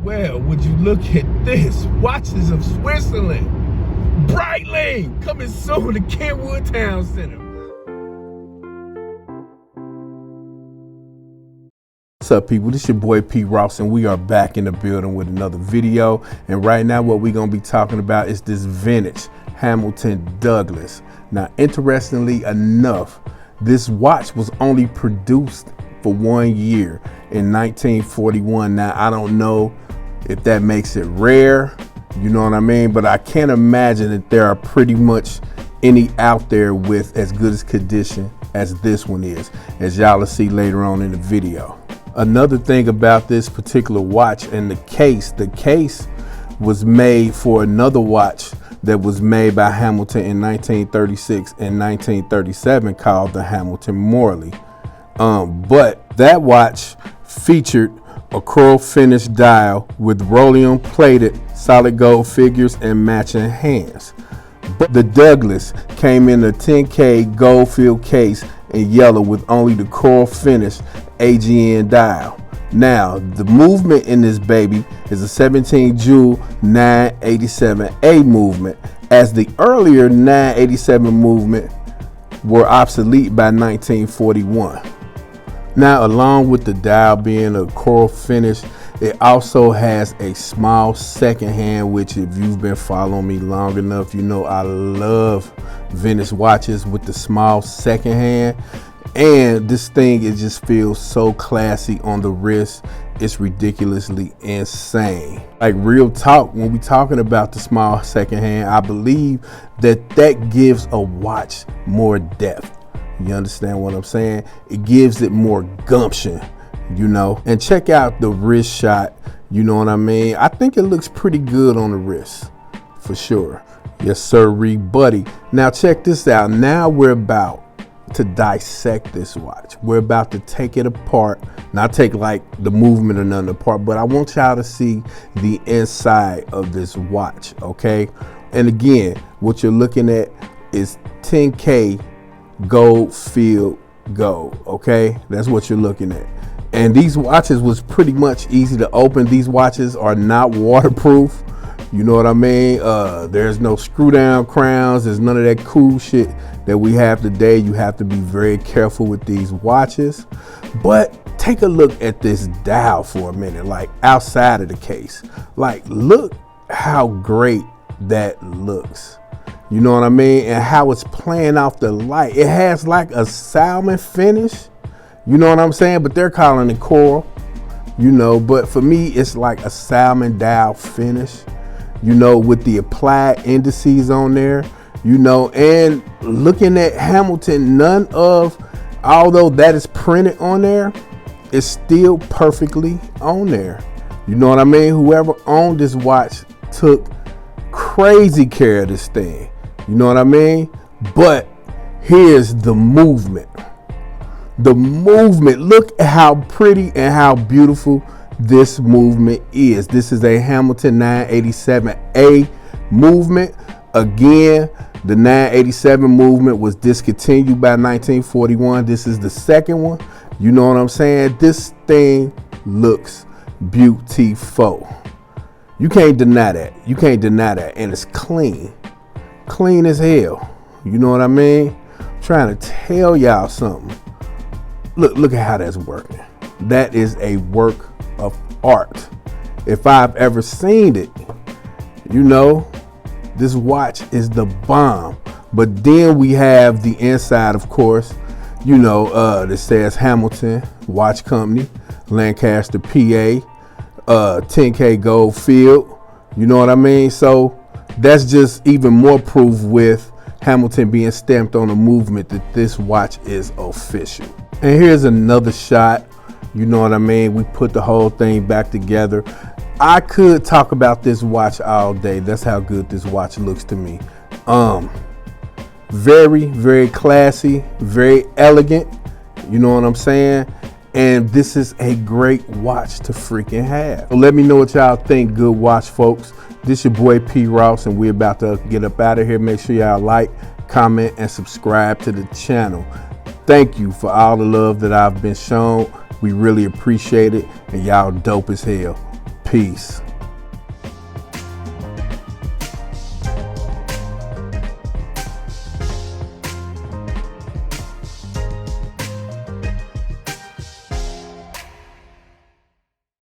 well, would you look at this? Watches of Switzerland. Breitling coming soon to Kenwood Town Center. What's up, people? This your boy P. Ross, and we are back in the building with another video. And right now what we're going to be talking about is this vintage Hamilton Douglas. Now, interestingly enough, this watch was only produced for 1 year in 1941. Now, I don't know if that makes it rare, you know what I mean? But I can't imagine that there are pretty much any out there with as good as condition as this one is, as y'all will see later on in the video. Another thing about this particular watch and the case was made for another watch that was made by Hamilton in 1936 and 1937 called the Hamilton Morley. But that watch featured a coral finish dial with rhodium plated solid gold figures and matching hands. But the Douglas came in a 10K gold field case in yellow with only the coral finish AGN dial. Now, the movement in this baby is a 17 jewel 987A movement, as the earlier 987 movement were obsolete by 1941. Now, along with the dial being a coral finish, it also has a small second hand, which if you've been following me long enough, you know I love vintage watches with the small second hand. And this thing, it just feels so classy on the wrist. It's ridiculously insane. Like, real talk, when we talking about the small second hand, I believe that gives a watch more depth. You understand what I'm saying? It gives it more gumption, you know. And check out the wrist shot, you know what I mean? I think it looks pretty good on the wrist, for sure. Yes, sirree, buddy. Now check this out. Now we're about to dissect this watch. We're about to take it apart, not take like the movement or nothing apart, but I want y'all to see the inside of this watch, okay? And again, what you're looking at is 10K gold field gold, okay? That's what you're looking at. And these watches was pretty much easy to open. These watches are not waterproof, you know what I mean? There's no screw down crowns. There's none of that cool shit that we have today. You have to be very careful with these watches. But take a look at this dial for a minute, like outside of the case. Like, look how great that looks. You know what I mean? And how it's playing off the light. It has like a salmon finish. You know what I'm saying? But they're calling it coral, you know. But for me, it's like a salmon dial finish, you know, with the applied indices on there, you know. And looking at Hamilton, although that is printed on there, it's still perfectly on there. You know what I mean? Whoever owned this watch took crazy care of this thing. You know what I mean? But here's the movement. The movement, look at how pretty and how beautiful this movement is. This is a Hamilton 987A movement. Again, the 987 movement was discontinued by 1941. This is the second one. You know what I'm saying? This thing looks beautiful. You can't deny that. You can't deny that. And it's clean. Clean as hell. You know what I mean? I'm trying to tell y'all something. Look at how that's working. That is a work of art. If I've ever seen it, you know, this watch is the bomb. But then we have the inside, of course, you know, that says Hamilton Watch Company, Lancaster, PA, 10K gold field. You know what I mean? So that's just even more proof with Hamilton being stamped on the movement that this watch is official. And here's another shot. You know what I mean? We put the whole thing back together. I could talk about this watch all day. That's how good this watch looks to me. Very, very classy, very elegant. You know what I'm saying? And this is a great watch to freaking have. So let me know what y'all think, good watch folks. This your boy P. Ross, and we're about to get up out of here. Make sure y'all like, comment, and subscribe to the channel. Thank you for all the love that I've been shown. We really appreciate it, and y'all dope as hell. Peace.